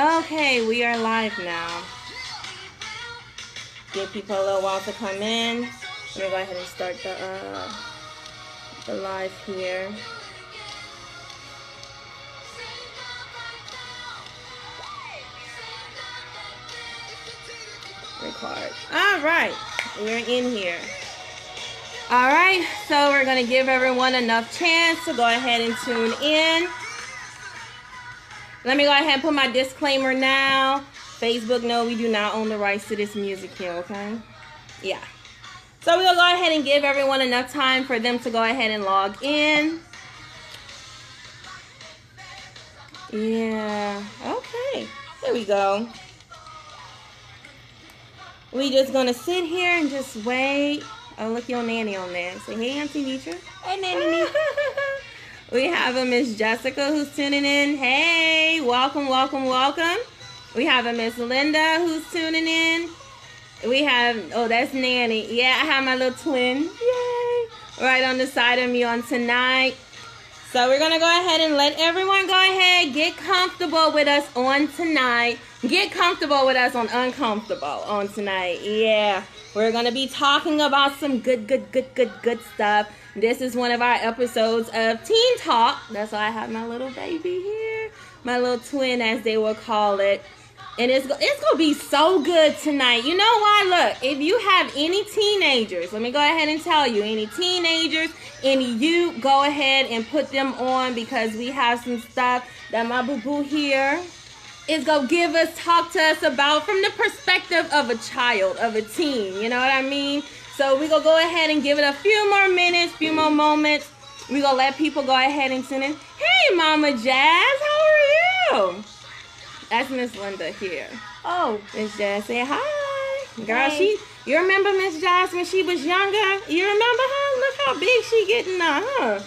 Okay, we are live now. Give people a little while to come in. Let me go ahead and start the live here. Record. All right, we're in here. All right, so we're gonna give everyone enough chance to go ahead and tune in. Let me go ahead and put my disclaimer now. Facebook, no, we do not own the rights to this music here, okay? Yeah. So we'll go ahead and give everyone enough time for them to go ahead and log in. Yeah, okay. There we go. We just gonna sit here and just wait. Oh, look your nanny on there. Say, hey, Auntie Nitra. Hey, Nanny. We have a Miss Jessica who's tuning in. Hey, welcome, welcome, welcome. We have a Miss Linda who's tuning in. We have, oh, that's Nanny. Yeah, I have my little twin. Yay. Right on the side of me on tonight. So we're going to go ahead and let everyone go ahead, get comfortable with us on tonight. Get comfortable with us on Uncomfortable on tonight. Yeah, we're going to be talking about some good stuff. This is one of our episodes of Teen Talk. That's why I have my little baby here. My little twin, as they will call it. And it's going to be so good tonight. You know why? Look, if you have any teenagers, let me go ahead and tell you, any teenagers, any you, go ahead and put them on, because we have some stuff that my boo-boo here is going to talk to us about from the perspective of a child, of a teen. You know what I mean? So we're going to go ahead and give it a few more minutes, few more moments. We're going to let people go ahead and tune in. Hey, Mama Jazz, how are you? That's Miss Linda here. Oh, Miss Jazz, say hi. Girl, hey. You remember Miss Jazz when she was younger? You remember her? Look how big she getting now, huh?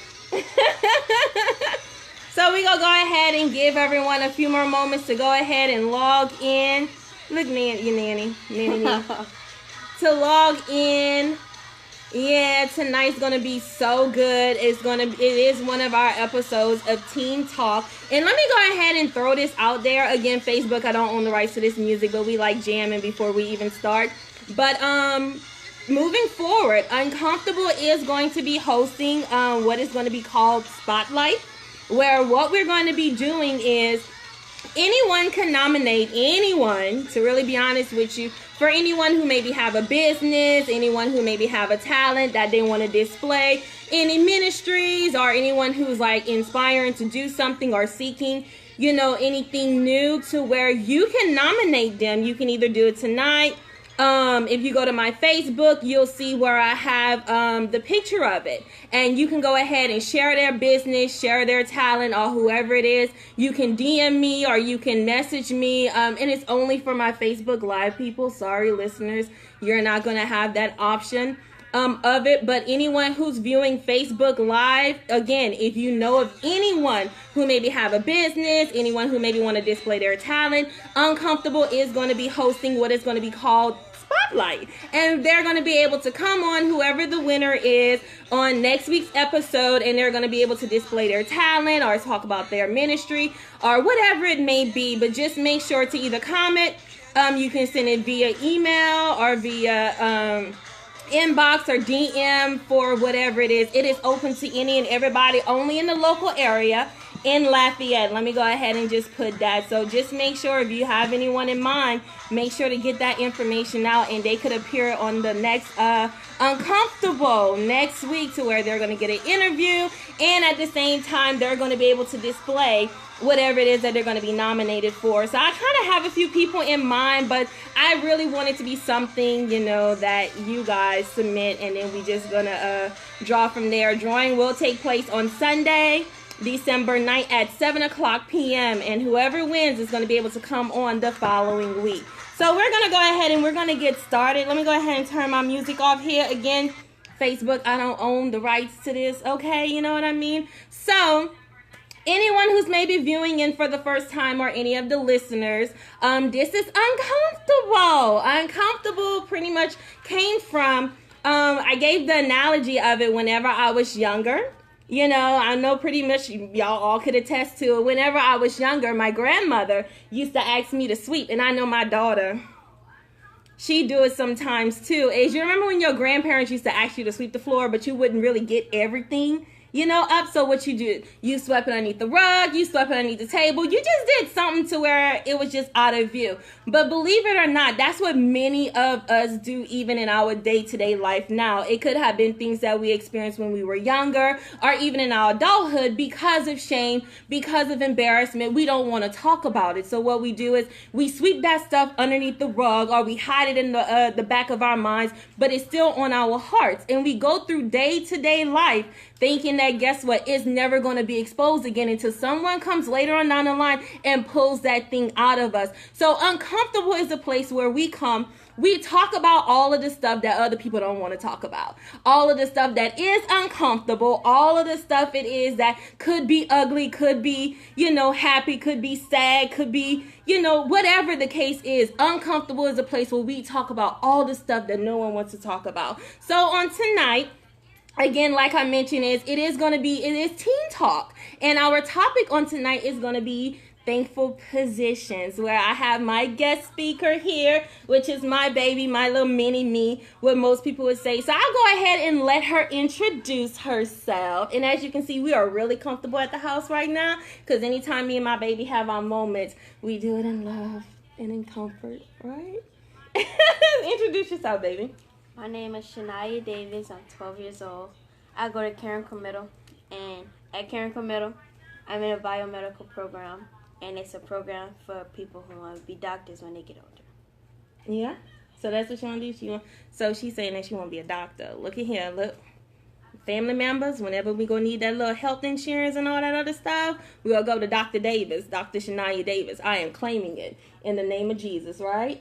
So we gonna go ahead and give everyone a few more moments to go ahead and log in. Look, Nanny. To log in. Yeah, tonight's gonna be so good. It is one of our episodes of Teen Talk. And let me go ahead and throw this out there. Again, Facebook, I don't own the rights to this music, but we like jamming before we even start. But moving forward, Uncomfortable is going to be hosting what is going to be called Spotlight, where what we're going to be doing is anyone can nominate anyone, to really be honest with you, for anyone who maybe have a business, anyone who maybe have a talent that they want to display, any ministries, or anyone who's like inspiring to do something or seeking, you know, anything new, to where you can nominate them. You can either do it tonight. If you go to my Facebook, you'll see where I have the picture of it, and you can go ahead and share their business, share their talent, or whoever it is. You can DM me or you can message me, and it's only for my Facebook Live people. Sorry, listeners, you're not going to have that option of it. But anyone who's viewing Facebook Live, again, if you know of anyone who maybe have a business, anyone who maybe want to display their talent, Uncomfortable is going to be hosting what is going to be called Spotlight, and they're going to be able to come on, whoever the winner is, on next week's episode, and they're going to be able to display their talent or talk about their ministry or whatever it may be. But just make sure to either comment, you can send it via email or via inbox or DM for whatever it is. It is open to any and everybody, only in the local area in Lafayette. Let me go ahead and just put that. So just make sure, if you have anyone in mind, make sure to get that information out, and they could appear on the next Uncomfortable next week, to where they're going to get an interview, and at the same time they're going to be able to display whatever it is that they're going to be nominated for. So I kind of have a few people in mind, but I really want it to be something, you know, that you guys submit, and then we just going to draw from there. Drawing will take place on Sunday, December 9th at 7:00 p.m. and whoever wins is going to be able to come on the following week. So we're going to go ahead and we're going to get started. Let me go ahead and turn my music off here. Again, Facebook, I don't own the rights to this, okay? You know what I mean? So anyone who's maybe viewing in for the first time, or any of the listeners, this is Uncomfortable. Uncomfortable pretty much came from, I gave the analogy of it whenever I was younger. You know, I know pretty much y'all all could attest to it. Whenever I was younger, my grandmother used to ask me to sweep, and I know my daughter, she do it sometimes too. Is you remember when your grandparents used to ask you to sweep the floor, but you wouldn't really get everything, you know, up? So what you do, you swept it underneath the rug, you swept it underneath the table, you just did something to where it was just out of view. But believe it or not, that's what many of us do even in our day-to-day life now. It could have been things that we experienced when we were younger, or even in our adulthood, because of shame, because of embarrassment. We don't want to talk about it. So what we do is we sweep that stuff underneath the rug, or we hide it in the back of our minds, but it's still on our hearts. And we go through day-to-day life thinking that, guess what, it's never going to be exposed again until someone comes later on down the line and pulls that thing out of us. So uncomfortable is a place where we talk about all of the stuff that other people don't want to talk about. All of the stuff that is uncomfortable, all of the stuff it is that could be ugly, could be, you know, happy, could be sad, could be, you know, whatever the case is. Uncomfortable is a place where we talk about all the stuff that no one wants to talk about. So on tonight, again, like I mentioned, it is teen talk. And our topic on tonight is going to be thankful positions, where I have my guest speaker here, which is my baby, my little mini me, what most people would say. So I'll go ahead and let her introduce herself. And as you can see, we are really comfortable at the house right now, because anytime me and my baby have our moments, we do it in love and in comfort, right? Introduce yourself, baby. My name is Shania Davis. I'm 12 years old. I go to Carencro Middle, and at Carencro Middle, I'm in a biomedical program, and it's a program for people who want to be doctors when they get older. Yeah? So that's what you want to do? So she's saying that she want to be a doctor. Look at here, look. Family members, whenever we gonna need that little health insurance and all that other stuff, we gonna go to Dr. Davis, Dr. Shania Davis. I am claiming it in the name of Jesus, right?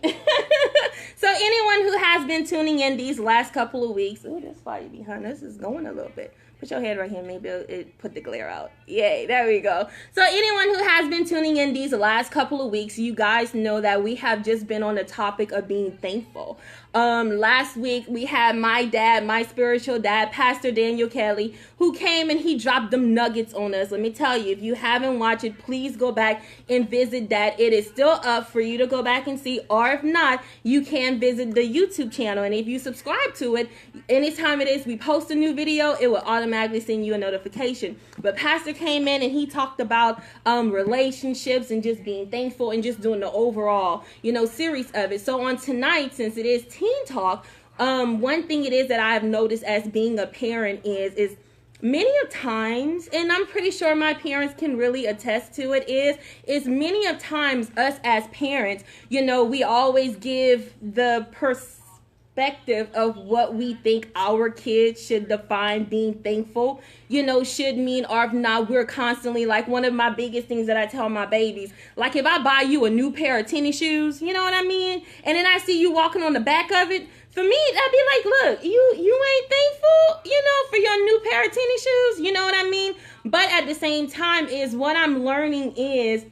So anyone who has been tuning in these last couple of weeks, oh, that's fire behind us. Is going a little bit. Put your head right here, maybe it put the glare out. Yay, there we go. So anyone who has been tuning in these last couple of weeks, you guys know that we have just been on the topic of being thankful. Last week we had my dad, my spiritual dad, Pastor Daniel Kelly, who came and he dropped them nuggets on us. Let me tell you, if you haven't watched it, please go back and visit that. It is still up for you to go back and see, or if not, you can visit the YouTube channel. And if you subscribe to it, anytime it is we post a new video, it will automatically send you a notification. But Pastor came in and he talked about relationships and just being thankful and just doing the overall, series of it. So on tonight, since it is Teen Talk, one thing it is that I've noticed as being a parent is many of times, and I'm pretty sure my parents can really attest to it, is many of times us as parents, we always give the perspective of what we think our kids should define being thankful, should mean, or if not, we're constantly, like, one of my biggest things that I tell my babies, like, if I buy you a new pair of tennis shoes, you know what I mean, and then I see you walking on the back of it, for me, I'd be like, look, you ain't thankful, for your new pair of tennis shoes, you know what I mean? But at the same time is what I'm learning is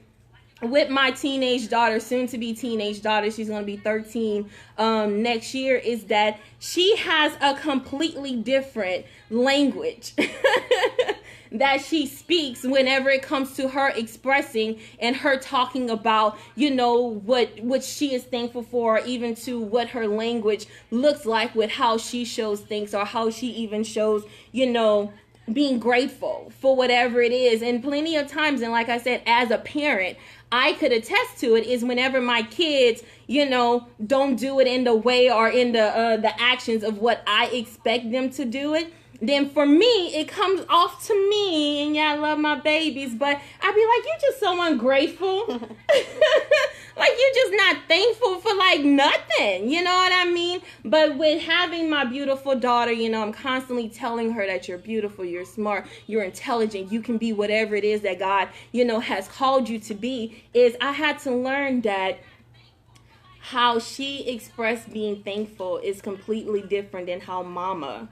with my teenage daughter, soon to be teenage daughter, she's going to be 13 next year, is that she has a completely different language that she speaks whenever it comes to her expressing and her talking about, what she is thankful for, or even to what her language looks like with how she shows things, or how she even shows, being grateful for whatever it is. And plenty of times, and like I said, as a parent, I could attest to it, is whenever my kids, don't do it in the way or in the actions of what I expect them to do it, then for me, it comes off to me, and yeah, I love my babies, but I'd be like, you just so ungrateful. Like, you're just not thankful for, like, nothing. You know what I mean? But with having my beautiful daughter, I'm constantly telling her that you're beautiful, you're smart, you're intelligent, you can be whatever it is that God, has called you to be, is I had to learn that how she expressed being thankful is completely different than how mama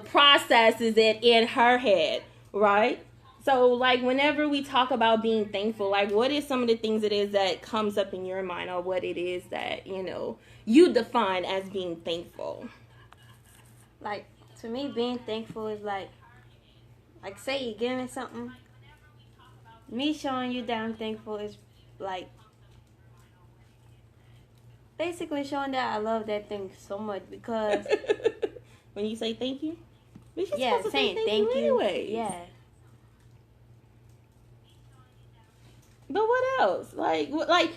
processes it in her head, right? So, like, whenever we talk about being thankful, like, what is some of the things it is that comes up in your mind, or what it is that, you define as being thankful? Like, To me, being thankful is like say you're giving something. Me showing you that I'm thankful is like basically showing that I love that thing so much because when you say thank you, yeah, saying thank you anyway. Yeah. But what else? Like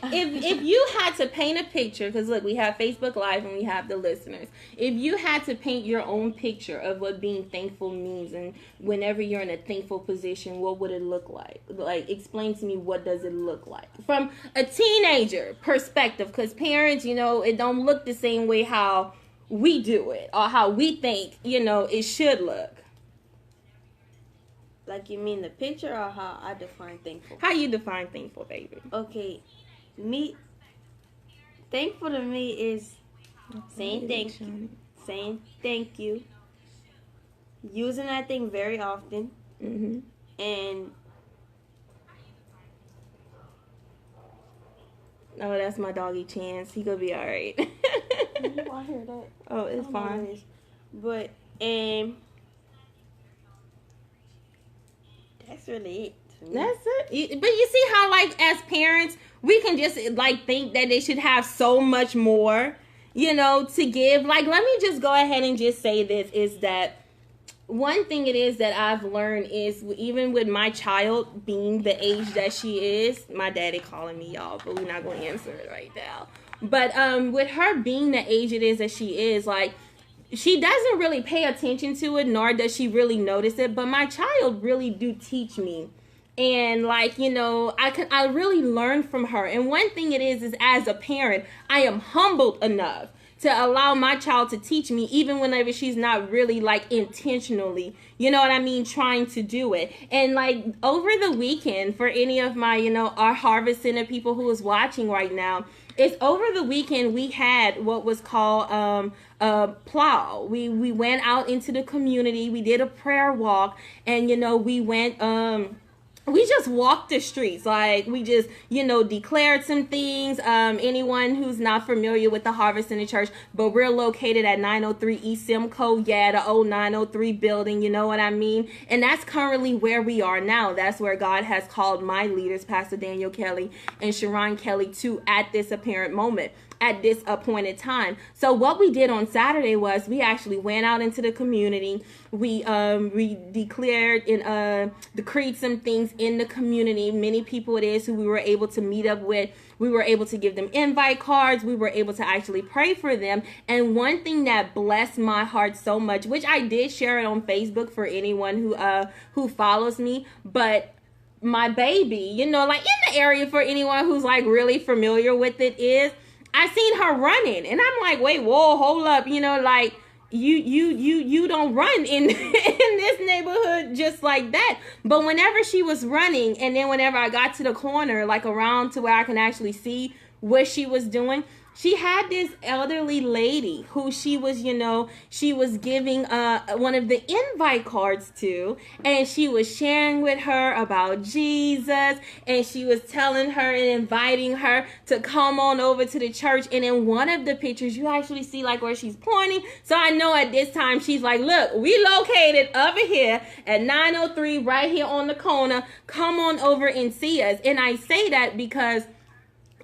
if you had to paint a picture, because look, we have Facebook Live and we have the listeners. If you had to paint your own picture of what being thankful means, and whenever you're in a thankful position, what would it look like? Like, explain to me, what does it look like from a teenager perspective? Because parents, it don't look the same way how we do it or how we think, it should look. Like, you mean the picture or how I define thankful? How you define thankful, baby? Okay, thankful to me is saying thank you, using that thing very often, and oh, that's my doggy Chance. He gonna be all right. I hear that. Oh, it's fine. But that's really it. That's it. But you see how, like, as parents, we can just, like, think that they should have so much more, to give. Like, let me just go ahead and just say this, is that one thing it is that I've learned is, even with my child being the age that she is, my daddy calling me, y'all, but we're not going to answer it right now. But with her being the age it is that she is, like, she doesn't really pay attention to it, nor does she really notice it. But my child really do teach me. And, like, I really learn from her. And one thing it is as a parent, I am humbled enough to allow my child to teach me, even whenever she's not really, like, intentionally, trying to do it. And, like, over the weekend, for any of my, our Harvest Center people who is watching right now, it's over the weekend we had what was called plow. We went out into the community. We did a prayer walk, and we went we just walked the streets. Like, we just, declared some things. Anyone who's not familiar with the Harvest Center Church, but we're located at 903 East Simcoe. Yeah, the old 903 building, you know what I mean? And that's currently where we are now. That's where God has called my leaders, Pastor Daniel Kelly and Sharon Kelly, to at this apparent moment, at this appointed time. So what we did on Saturday was we actually went out into the community. We declared and decreed some things in the community. Many people it is who we were able to meet up with. We were able to give them invite cards. We were able to actually pray for them. And one thing that blessed my heart so much, which I did share it on Facebook for anyone who follows me, but my baby, like in the area, for anyone who's like really familiar with it, is I seen her running, and I'm like, wait, whoa, hold up, like you don't run in this neighborhood just like that. But whenever she was running, and then whenever I got to the corner, like around to where I can actually see what she was doing, she had this elderly lady who she was giving one of the invite cards to, and she was sharing with her about Jesus, and she was telling her and inviting her to come on over to the church. And in one of the pictures, you actually see like where she's pointing. So I know at this time she's like, look, we located over here at 903 right here on the corner. Come on over and see us. And I say that because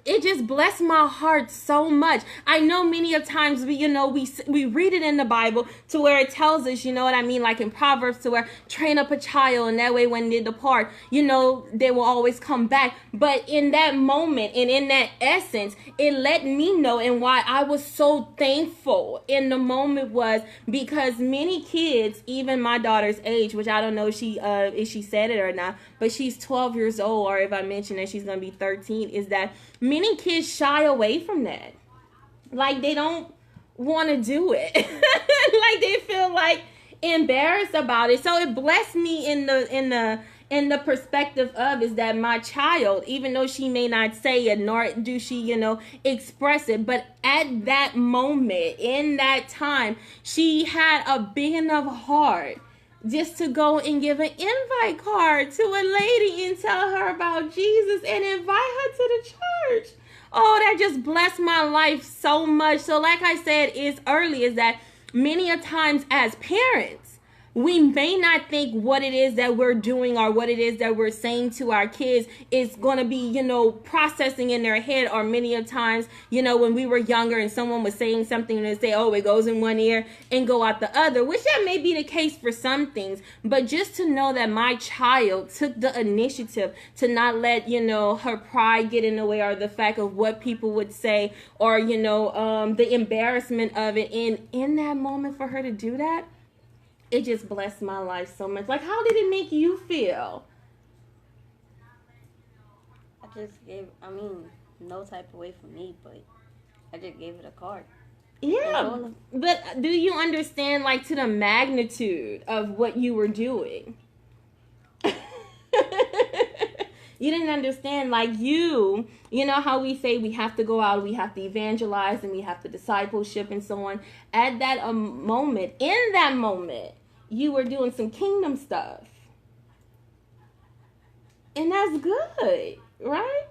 it just blessed my heart so much. I know many of times we read it in the Bible to where it tells us, like in Proverbs, to where train up a child, and that way when they depart, they will always come back. But in that moment and in that essence, it let me know, and why I was so thankful in the moment was because many kids, even my daughter's age, which I don't know if she said it or not, but she's 12 years old, or if I mentioned that she's going to be 13, is that many kids shy away from that. Like, they don't want to do it. Like, they feel like embarrassed about it. So it blessed me in the perspective of is that my child, even though she may not say it, nor do she, express it, but at that moment, in that time, she had a big enough heart just to go and give an invite card to a lady and tell her about Jesus and invite her to the church. Oh, that just blessed my life so much. So like I said, is that many a times as parents, we may not think what it is that we're doing or what it is that we're saying to our kids is going to be, processing in their head. Or many of times, when we were younger and someone was saying something and they say, oh, it goes in one ear and go out the other, which that may be the case for some things. But just to know that my child took the initiative to not let, her pride get in the way, or the fact of what people would say, or, the embarrassment of it. And in that moment for her to do that, it just blessed my life so much. Like, how did it make you feel? No type of way for me, but I just gave it a card. Yeah, but do you understand, like, to the magnitude of what you were doing? You didn't understand, like, you know how we say we have to go out, we have to evangelize, and we have to discipleship and so on. At that moment, in that moment, you were doing some kingdom stuff. And that's good, right?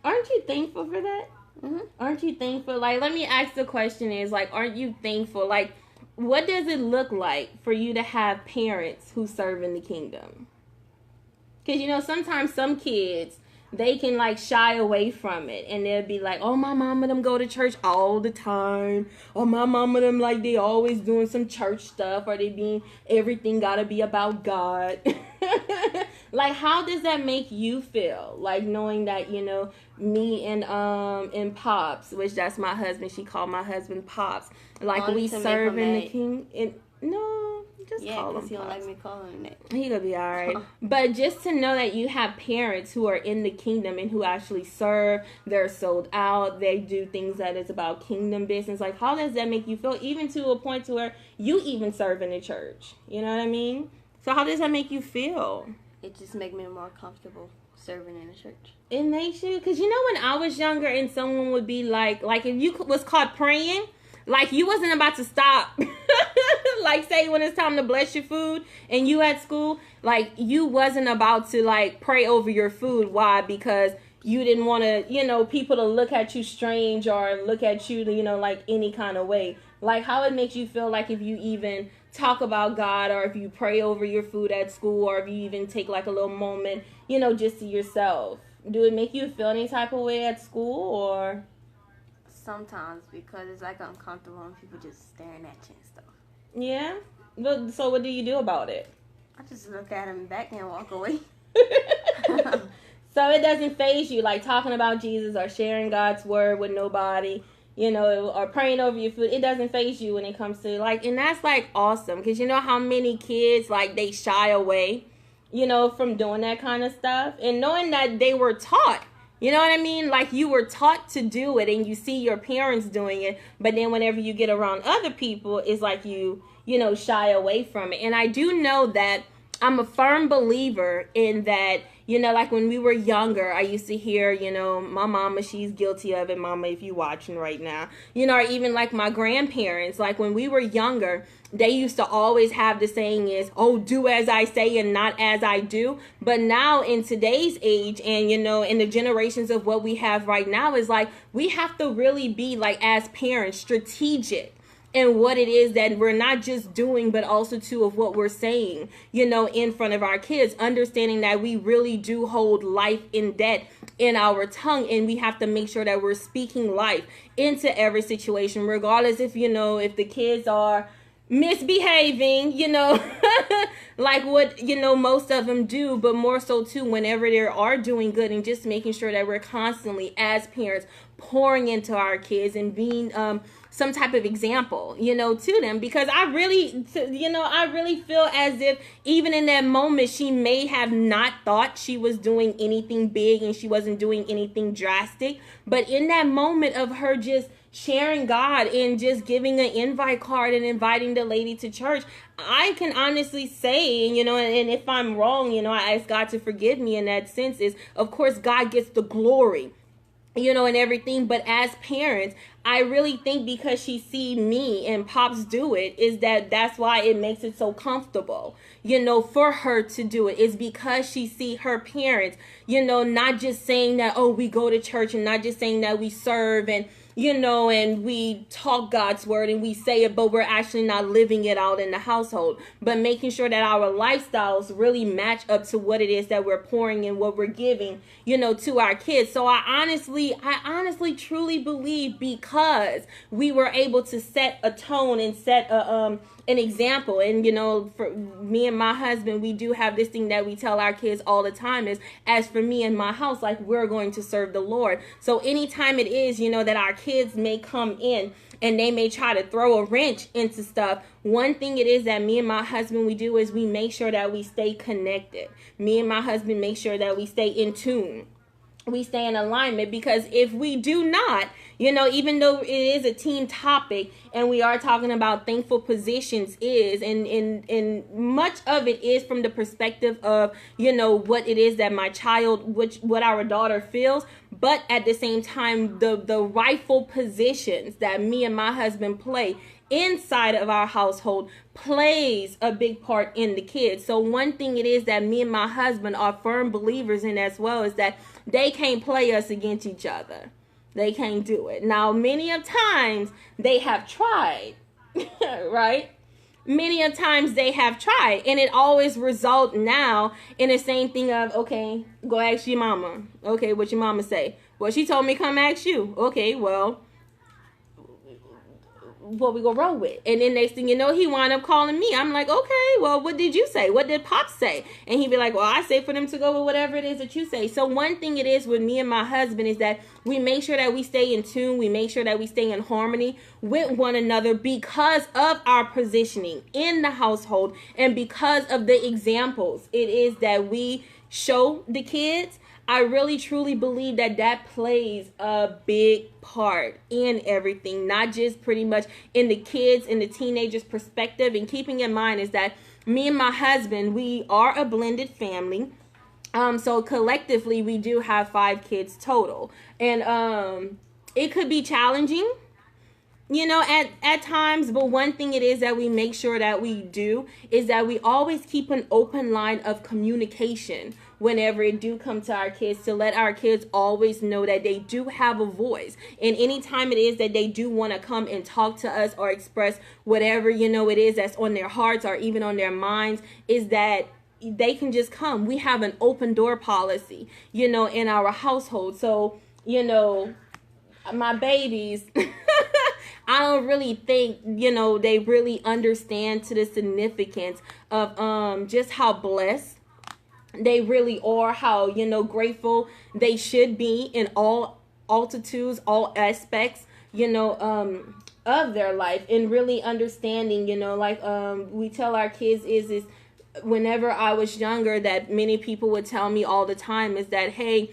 Aren't you thankful for that? Mm-hmm. Aren't you thankful? Like, let me ask the question is, like, aren't you thankful? Like, what does it look like for you to have parents who serve in the kingdom? Because, sometimes some kids, they can, like, shy away from it. And they'll be like, oh, my mama them go to church all the time. Or my mama them, like, they always doing some church stuff. Or everything got to be about God. Like, how does that make you feel? Like, knowing that, me and Pops, which that's my husband. She called my husband Pops. Like, we serve in the king. No. Just call him because he don't like me calling him that. He gonna be all right. But just to know that you have parents who are in the kingdom and who actually serve, they're sold out, they do things that is about kingdom business. Like, how does that make you feel? Even to a point to where you even serve in the church. You know what I mean? So how does that make you feel? It just makes me more comfortable serving in the church. It makes you, because when I was younger and someone would be like if you was caught praying, like, you wasn't about to stop. Like, say when it's time to bless your food and you at school, like, you wasn't about to, like, pray over your food. Why? Because you didn't want to, people to look at you strange or look at you, like, any kind of way. Like, how it makes you feel, like, if you even talk about God, or if you pray over your food at school, or if you even take, like, a little moment, just to yourself. Do it make you feel any type of way at school, or? Sometimes, because it's, like, uncomfortable and people just staring at you and stuff. Yeah? So what do you do about it? I just look at him back and walk away. So it doesn't faze you, like, talking about Jesus or sharing God's word with nobody, or praying over your food. It doesn't faze you when it comes to, like, and that's, like, awesome. Because you know how many kids, like, they shy away, from doing that kind of stuff. And knowing that they were taught. You know what I mean? Like, you were taught to do it and you see your parents doing it. But then whenever you get around other people, it's like you shy away from it. And I do know that I'm a firm believer in that, like when we were younger, I used to hear, my mama, she's guilty of it, mama, if you watching right now, or even like my grandparents, like when we were younger, they used to always have the saying is, oh, do as I say and not as I do. But now in today's age and, in the generations of what we have right now is like, we have to really be like, as parents, strategic. And what it is that we're not just doing, but also too of what we're saying, in front of our kids, understanding that we really do hold life in debt in our tongue. And we have to make sure that we're speaking life into every situation, regardless if the kids are misbehaving, like what, most of them do, but more so too, whenever they are doing good, and just making sure that we're constantly as parents pouring into our kids and being, some type of example, to them, because I really feel as if even in that moment, she may have not thought she was doing anything big and she wasn't doing anything drastic. But in that moment of her just sharing God and just giving an invite card and inviting the lady to church, I can honestly say, and if I'm wrong, I ask God to forgive me in that sense, is of course God gets the glory, and everything. But as parents, I really think because she see me and Pops do it, is that's why it makes it so comfortable, for her to do it. It's because she see her parents, not just saying that, oh, we go to church, and not just saying that we serve and and we talk God's word and we say it, but we're actually not living it out in the household. But making sure that our lifestyles really match up to what it is that we're pouring and what we're giving, to our kids. So I honestly truly believe, because we were able to set a tone and set an example. And for me and my husband, we do have this thing that we tell our kids all the time is, as for me and my house, like, we're going to serve the Lord. So anytime it is, that our kids may come in and they may try to throw a wrench into stuff, one thing it is that me and my husband, we do is we make sure that we stay connected. Me and my husband make sure that we stay in tune. We stay in alignment, because if we do not, even though it is a team topic and we are talking about thankful positions and much of it is from the perspective of, what it is that my child, what our daughter feels. But at the same time, the rightful positions that me and my husband play inside of our household plays a big part in the kids. So one thing it is that me and my husband are firm believers in as well is that they can't play us against each other. They can't do it. Now, many of times they have tried, right? Many of times they have tried, and it always results now in the same thing of, okay, go ask your mama. Okay, what your mama say? Well, she told me come ask you. Okay, well, what we gonna roll with? And then next thing you know, he wound up calling me. I'm like, okay, well, what did you say? What did Pop say? And he'd be like, well, I say for them to go with whatever it is that you say. So one thing it is with me and my husband is that we make sure that we stay in tune. We make sure that we stay in harmony with one another because of our positioning in the household and because of the examples it is that we show the kids. I really truly believe that plays a big part in everything, not just pretty much in the kids and the teenagers' perspective. And keeping in mind is that me and my husband, we are a blended family. So collectively we do have 5 kids total. And it could be challenging, at times, but one thing it is that we make sure that we do is that we always keep an open line of communication whenever it do come to our kids, to let our kids always know that they do have a voice. And anytime it is that they do want to come and talk to us or express whatever, it is that's on their hearts or even on their minds, is that they can just come. We have an open door policy, in our household. So, my babies, I don't really think, they really understand to the significance of just how blessed they really are, how, grateful they should be in all altitudes, all aspects, of their life, and really understanding, we tell our kids is whenever I was younger, that many people would tell me all the time is that, hey,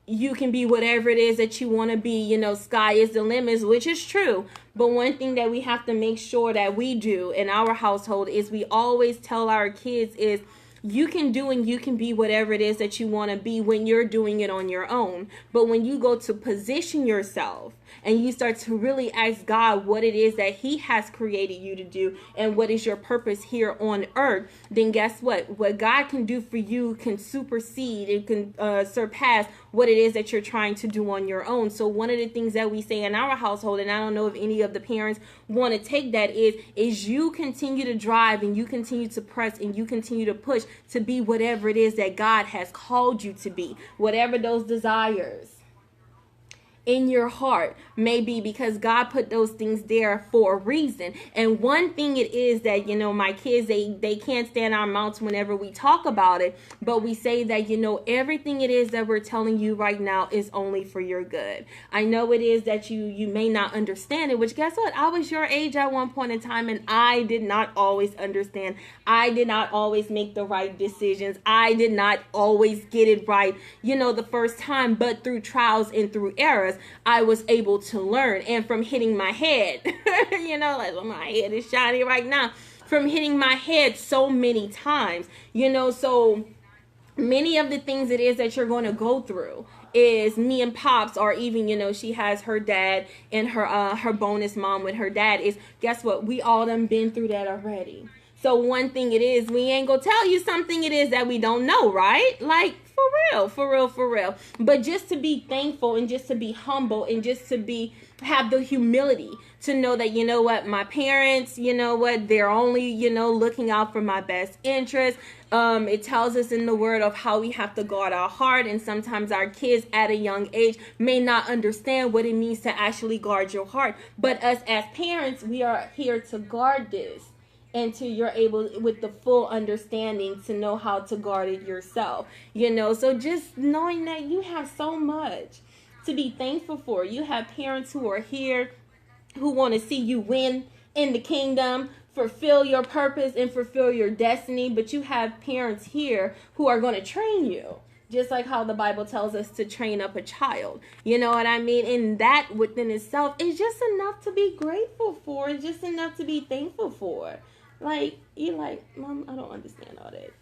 you can be whatever it is that you want to be, sky is the limit, which is true. But one thing that we have to make sure that we do in our household is we always tell our kids is, you can do and you can be whatever it is that you want to be when you're doing it on your own. But when you go to position yourself and you start to really ask God what it is that he has created you to do and what is your purpose here on earth, then guess what? What God can do for you can supersede and can surpass what it is that you're trying to do on your own. So one of the things that we say in our household, and I don't know if any of the parents want to take that, is you continue to drive and you continue to press and you continue to push to be whatever it is that God has called you to be, whatever those desires in your heart may be, because God put those things there for a reason. And one thing it is that, my kids, they can't stand our mouths whenever we talk about it, but we say that, everything it is that we're telling you right now is only for your good. I know it is that you may not understand it, which guess what? I was your age at one point in time and I did not always understand. I did not always make the right decisions. I did not always get it right, the first time, but through trials and through errors, I was able to learn. And from hitting my head, like my head is shiny right now, from hitting my head so many times, so many of the things it is that you're going to go through is me and Pops, or even, she has her dad and her bonus mom with her dad, is guess what? We all done been through that already. So one thing it is, we ain't gonna tell you something it is that we don't know, right? Like, For real. But just to be thankful and just to be humble and just to have the humility to know that, you know what, my parents, you know what, they're only, you know, looking out for my best interest. It tells us in the word of how we have to guard our heart, and sometimes our kids at a young age may not understand what it means to actually guard your heart. But us as parents, we are here to guard this until you're able with the full understanding to know how to guard it yourself. You know, so just knowing that you have so much to be thankful for. You have parents who are here who want to see you win in the kingdom, fulfill your purpose and fulfill your destiny. But you have parents here who are going to train you, just like how the Bible tells us to train up a child. You know what I mean? And that within itself is just enough to be grateful for. It's just enough to be thankful for. Like, you're like, Mom, I don't understand all that.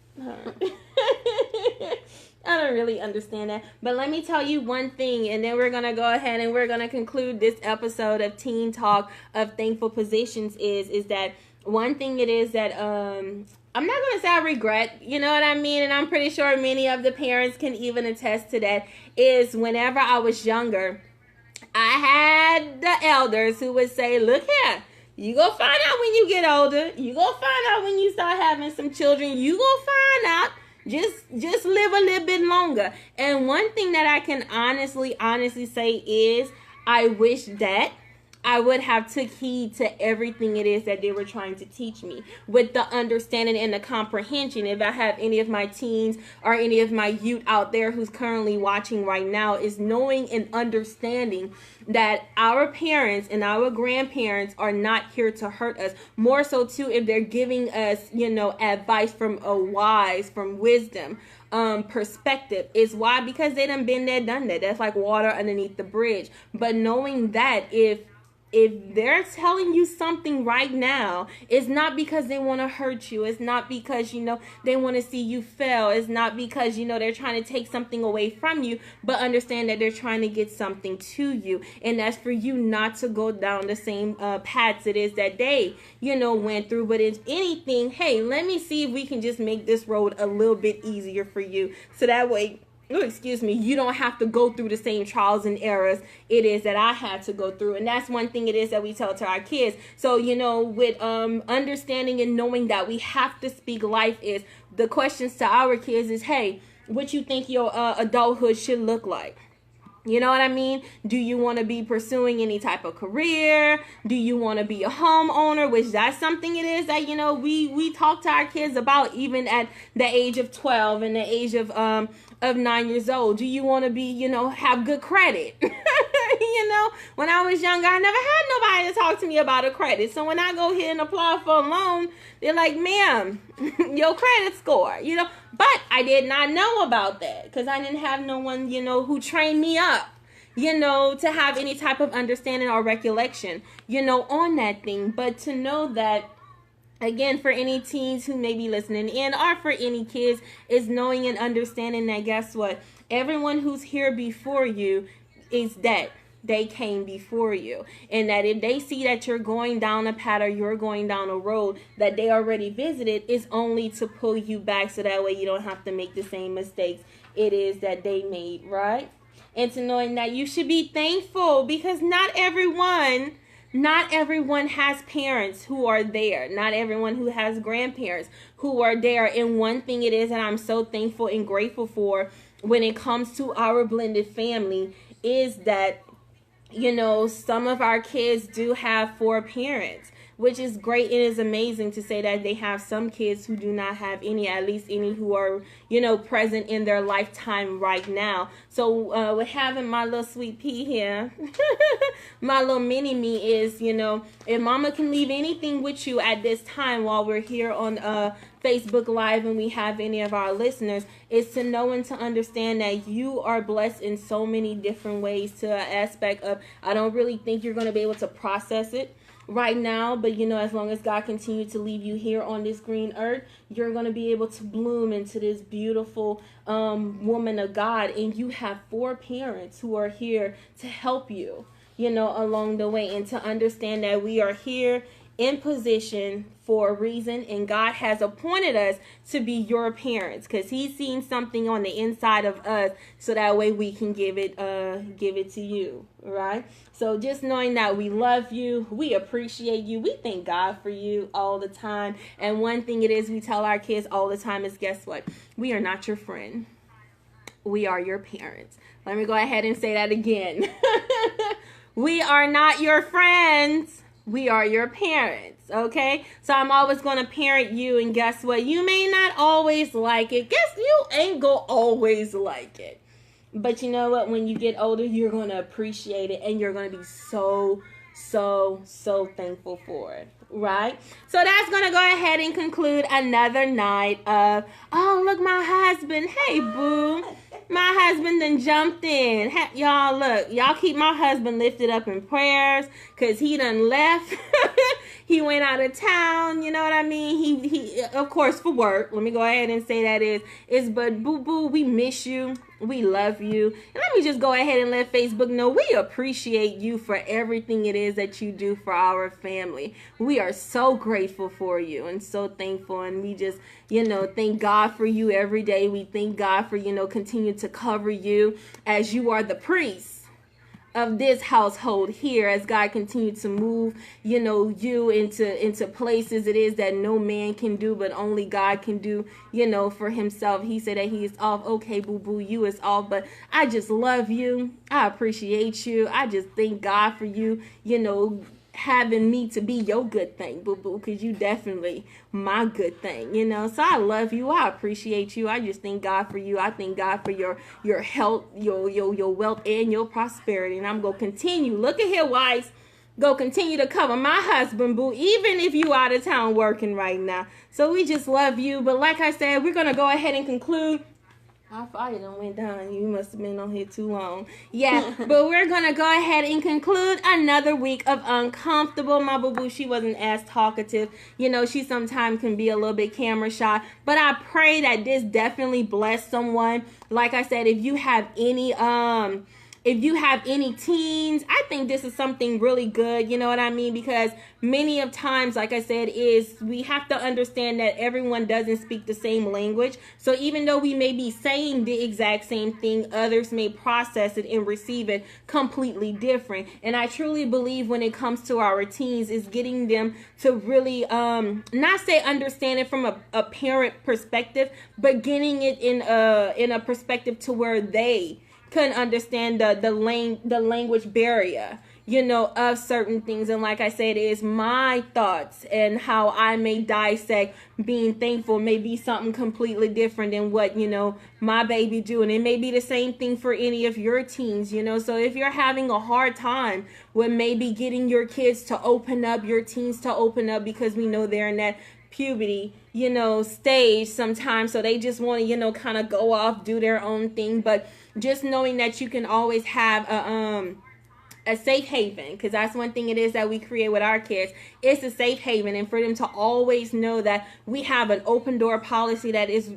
I don't really understand that. But let me tell you one thing, and then we're going to go ahead and we're going to conclude this episode of Teen Talk of Thankful Positions is that one thing it is that I'm not going to say I regret, you know what I mean? And I'm pretty sure many of the parents can even attest to that, is whenever I was younger, I had the elders who would say, look here, you go find out when you get older. You go find out when you start having some children. You go find out. Just live a little bit longer. And one thing that I can honestly say is I wish that I would have took heed to everything it is that they were trying to teach me with the understanding and the comprehension. If I have any of my teens or any of my youth out there who's currently watching right now, is knowing and understanding that our parents and our grandparents are not here to hurt us. More so too, if they're giving us, you know, advice from wisdom perspective, is why, because they done been there, done that. That's like water underneath the bridge. But knowing that if they're telling you something right now, it's not because they want to hurt you. It's not because, you know, they want to see you fail. It's not because, you know, they're trying to take something away from you, but understand that they're trying to get something to you. And that's for you not to go down the same paths it is that they, you know, went through. But if anything, hey, let me see if we can just make this road a little bit easier for you. So that way, you don't have to go through the same trials and errors it is that I had to go through. And that's one thing it is that we tell to our kids. So, you know, with understanding and knowing that we have to speak life, is the questions to our kids is, hey, what you think your adulthood should look like? You know what I mean? Do you want to be pursuing any type of career? Do you want to be a homeowner? Which that's something it is that, you know, we talk to our kids about even at the age of 12 and the age of 9 years old. Do you want to be, you know, have good credit? You know, when I was younger, I never had nobody to talk to me about a credit. So when I go here and apply for a loan, they're like, ma'am, your credit score, you know. But I did not know about that because I didn't have no one, you know, who trained me up, you know, to have any type of understanding or recollection, you know, on that thing. But to know that, again, for any teens who may be listening in, or for any kids, is knowing and understanding that, guess what? Everyone who's here before you is that they came before you. And that if they see that you're going down a path or you're going down a road that they already visited, is only to pull you back so that way you don't have to make the same mistakes it is that they made, right? And to knowing that you should be thankful, because not everyone has parents who are there. Not everyone who has grandparents who are there. And one thing it is that I'm so thankful and grateful for when it comes to our blended family is that, you know, some of our kids do have 4 parents, which is great. It is amazing to say that they have some kids who do not have any, at least any who are, you know, present in their lifetime right now. So with having my little sweet pea here, my little mini me is, you know, if mama can leave anything with you at this time while we're here on Facebook Live and we have any of our listeners, is to know and to understand that you are blessed in so many different ways, to an aspect of, I don't really think you're going to be able to process it right now, but you know, as long as God continues to leave you here on this green earth, you're going to be able to bloom into this beautiful woman of God. And you have 4 parents who are here to help you, you know, along the way, and to understand that we are here in position for a reason, and God has appointed us to be your parents because He's seen something on the inside of us, so that way we can give it to you, right? So just knowing that we love you, we appreciate you, we thank God for you all the time. And one thing it is we tell our kids all the time is, guess what? We are not your friend. We are your parents. Let me go ahead and say that again. We are not your friends. We are your parents, okay? So I'm always going to parent you, and guess what? You may not always like it. Guess you ain't going to always like it. But you know what? When you get older, you're going to appreciate it, and you're going to be so thankful for it, right? So that's going to go ahead and conclude another night of, oh, look, my husband. Hey, boo. My husband done jumped in. Y'all, look, y'all keep my husband lifted up in prayers because he done left. He went out of town, you know what I mean? He of course, for work. Let me go ahead and say that but boo-boo, we miss you. We love you. And let me just go ahead and let Facebook know we appreciate you for everything it is that you do for our family. We are so grateful for you and so thankful. And we just, thank God for you every day. We thank God for, continue to cover you as you are the priest of this household here, as God continues to move, you into places it is that no man can do, but only God can do, for Himself. He said that He is off. Okay, boo-boo, you is off, but I just love you. I appreciate you. I just thank God for you, having me to be your good thing, boo-boo, because you definitely my good thing, so I love you. I appreciate you. I just thank God for you. I thank God for your health, your wealth, and your prosperity. And I'm gonna continue, look at here, wives, go continue to cover my husband, boo, even if you out of town working right now. So we just love you. But like I said, we're gonna go ahead and conclude. Our fire done went down. You must have been on here too long. Yeah, but we're going to go ahead and conclude another week of Uncomfortable. My boo-boo, she wasn't as talkative. She sometimes can be a little bit camera shy. But I pray that this definitely blessed someone. Like I said, if you have any teens, I think this is something really good, you know what I mean? Because many of times, like I said, we have to understand that everyone doesn't speak the same language. So even though we may be saying the exact same thing, others may process it and receive it completely different. And I truly believe when it comes to our teens, is getting them to really, not say understand it from a parent perspective, but getting it in a perspective to where they couldn't understand the language barrier, of certain things. And like I said, it is my thoughts and how I may dissect being thankful may be something completely different than what, my baby do. And it may be the same thing for any of your teens, So if you're having a hard time with maybe getting your kids to open up, your teens to open up, because we know they're in that puberty, stage sometimes. So they just want to, kind of go off, do their own thing. But just knowing that you can always have a safe haven, because that's one thing it is that we create with our kids. It's a safe haven, and for them to always know that we have an open door policy that is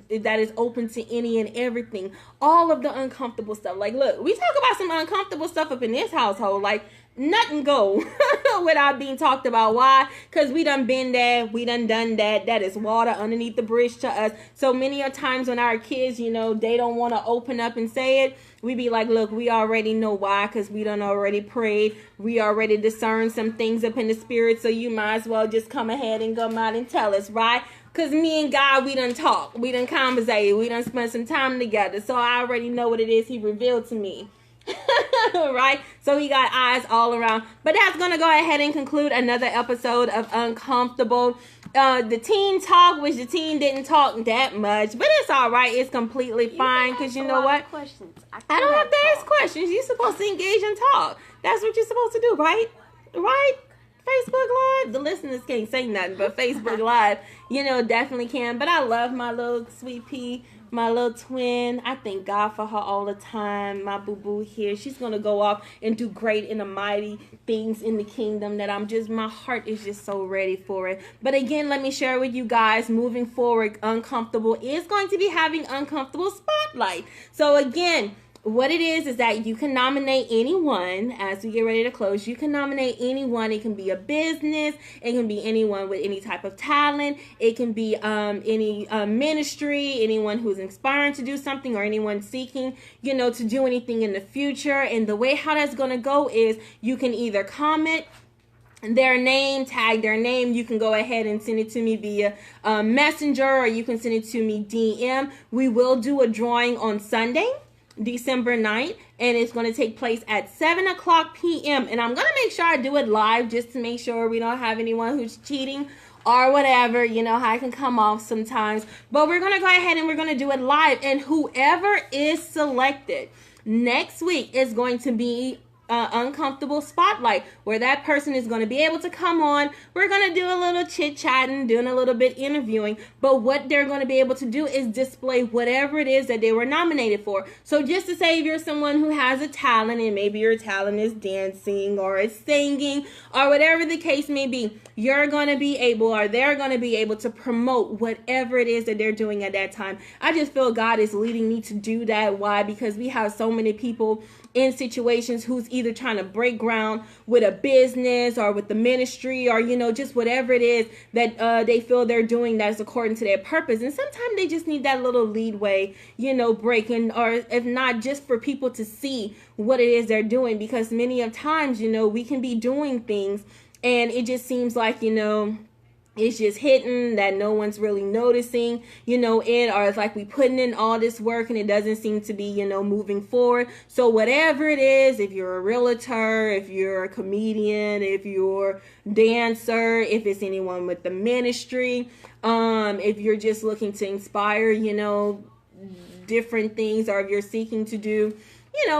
open to any and everything, all of the uncomfortable stuff. Like, look, we talk about some uncomfortable stuff up in this household, like nothing go without being talked about. Why? Because we done been there, we done that. That is water underneath the bridge to us. So many a times when our kids, they don't want to open up and say it, we be like, look, we already know why, because we done already prayed. We already discerned some things up in the spirit, so you might as well just come ahead and come out and tell us, right? Because me and God, we done talk, we done conversate, we done spend some time together. So I already know what it is He revealed to me. Right? So we got eyes all around. But that's going to go ahead and conclude another episode of Uncomfortable. The teen talk, which the teen didn't talk that much, but it's all right. It's completely fine, because you know what? I don't have to ask questions. You're supposed to engage and talk. That's what you're supposed to do, right? Right? Facebook Live. The listeners can't say nothing, but Facebook Live, definitely can. But I love my little sweet pea, my little twin. I thank God for her all the time. My boo-boo here. She's going to go off and do great and the mighty things in the kingdom that my heart is just so ready for it. But again, let me share with you guys, moving forward, Uncomfortable is going to be having Uncomfortable Spotlight. So again, what it is that you can nominate anyone. As we get ready to close, you can nominate anyone. It can be a business, it can be anyone with any type of talent, it can be any ministry, anyone who's inspiring to do something, or anyone seeking, to do anything in the future. And the way how that's going to go is you can either comment their name, tag their name. You can go ahead and send it to me via messenger, or you can send it to me DM. We will do a drawing on Sunday, December 9th, and it's going to take place at 7 o'clock p.m. And I'm going to make sure I do it live, just to make sure we don't have anyone who's cheating or whatever. How it can come off sometimes. But we're going to go ahead and we're going to do it live. And whoever is selected next week is going to be uncomfortable spotlight, where that person is going to be able to come on. We're going to do a little chit-chatting, doing a little bit interviewing, but what they're going to be able to do is display whatever it is that they were nominated for. So just to say, if you're someone who has a talent, and maybe your talent is dancing or is singing or whatever the case may be, you're going to be able, or they're going to be able to promote whatever it is that they're doing at that time. I just feel God is leading me to do that. Why? Because we have so many people in situations who's either trying to break ground with a business or with the ministry, or just whatever it is that they feel they're doing that's according to their purpose. And sometimes they just need that little leadway, breaking, or if not, just for people to see what it is they're doing. Because many of times, we can be doing things and it just seems like, it's just hitting that no one's really noticing, or it's like we putting in all this work and it doesn't seem to be, moving forward. So whatever it is, if you're a realtor, if you're a comedian, if you're a dancer, if it's anyone with the ministry, if you're just looking to inspire, different things, or if you're seeking to do,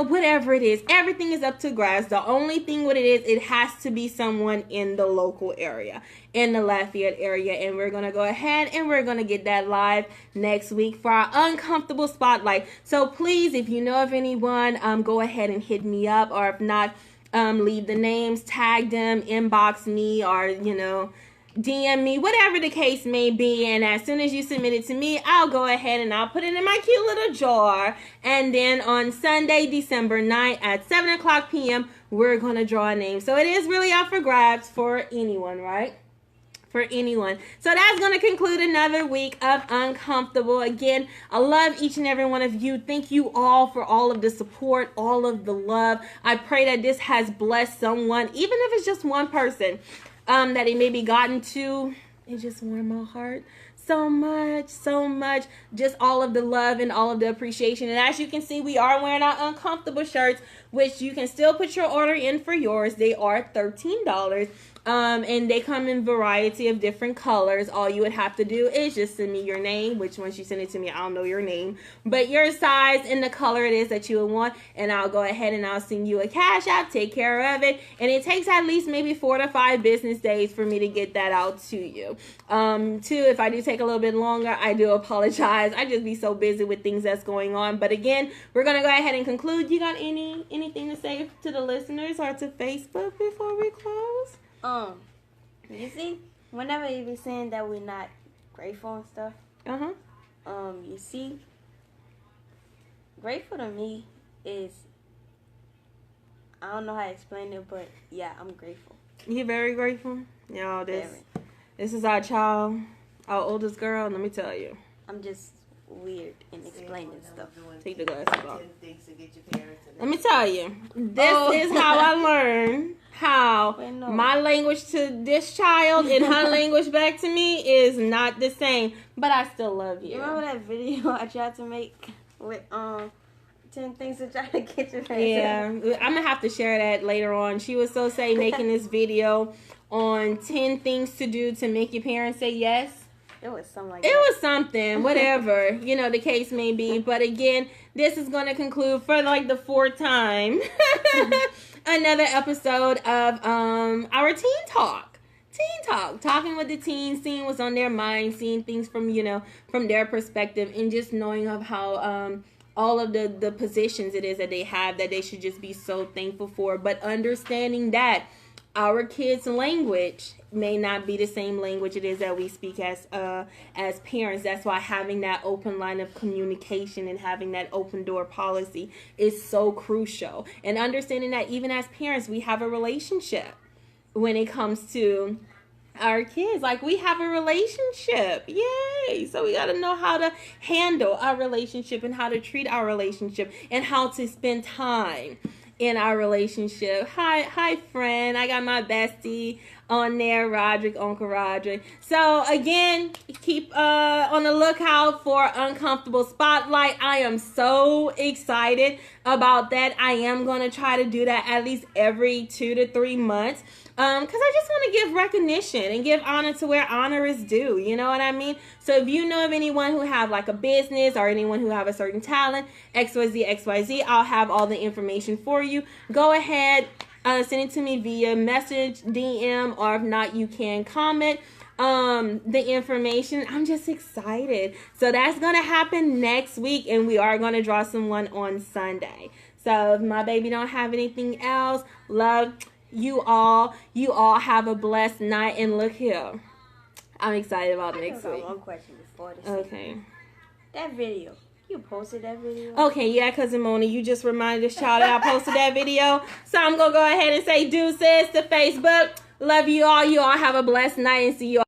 whatever it is, everything is up to grass. The only thing what it is, it has to be someone in the local area, in the Lafayette area. And we're going to go ahead and we're going to get that live next week for our uncomfortable spotlight. So please, if you know of anyone, go ahead and hit me up, or if not, leave the names, tag them, inbox me, or, DM me, whatever the case may be. And as soon as you submit it to me, I'll go ahead and I'll put it in my cute little jar. And then on Sunday, December 9th at 7 o'clock p.m., we're going to draw a name. So it is really up for grabs for anyone, right? For anyone. So that's going to conclude another week of Uncomfortable. Again, I love each and every one of you. Thank you all for all of the support, all of the love. I pray that this has blessed someone, even if it's just one person, that it maybe gotten to. It just warmed my heart so much. Just all of the love and all of the appreciation. And as you can see, we are wearing our Uncomfortable shirts, which you can still put your order in for yours. They are $13. And they come in variety of different colors. All you would have to do is just send me your name, which once you send it to me, I'll know your name, but your size and the color it is that you would want, and I'll go ahead and I'll send you a cash app, take care of it. And it takes at least maybe 4 to 5 business days for me to get that out to you. If I do take a little bit longer, I do apologize. I just be so busy with things that's going on. But again, we're going to go ahead and conclude. You got anything to say to the listeners or to Facebook before we close? You see, whenever you be saying that we're not grateful and stuff, you see, grateful to me is, I don't know how to explain it, but yeah, I'm grateful. You're very grateful? Y'all, this is our child, our oldest girl, let me tell you. I'm just weird in explaining stuff. Take the glasses off. Let me tell you, this is how I learned how my language to this child and her language back to me is not the same, but I still love you. Remember that video I tried to make with 10 things to try to get your parents? Yeah, I'm gonna have to share that later on. She was making this video on 10 things to do to make your parents say yes. It was something like that. It was something, whatever, the case may be. But again, this is going to conclude for like the 4th time another episode of our Teen Talk. Talking with the teens, seeing what's on their mind, seeing things from, from their perspective, and just knowing of how all of the positions it is that they have that they should just be so thankful for. But understanding that our kids' language may not be the same language it is that we speak as parents. That's why having that open line of communication and having that open door policy is so crucial. And understanding that even as parents, we have a relationship when it comes to our kids. Like, we have a relationship. Yay. So we got to know how to handle our relationship and how to treat our relationship and how to spend time in our relationship. Hi friend. I got my bestie on there, Roderick, Uncle Roderick. So again, keep on the lookout for Uncomfortable Spotlight. I am so excited about that. I am going to try to do that at least every 2 to 3 months. Because I just want to give recognition and give honor to where honor is due. You know what I mean? So if you know of anyone who have like a business or anyone who have a certain talent, XYZ, I'll have all the information for you. Go ahead, send it to me via message, DM, or if not, you can comment the information. I'm just excited. So that's going to happen next week, and we are going to draw someone on Sunday. So if my baby don't have anything else, love you all have a blessed night. And look here, I'm excited about next week. One question before this. Okay. That video, you posted that video? Okay, yeah, Cousin Mona, you just reminded this child that I posted that video. So I'm gonna go ahead and say deuces to Facebook. Love you all. You all have a blessed night, and see you all.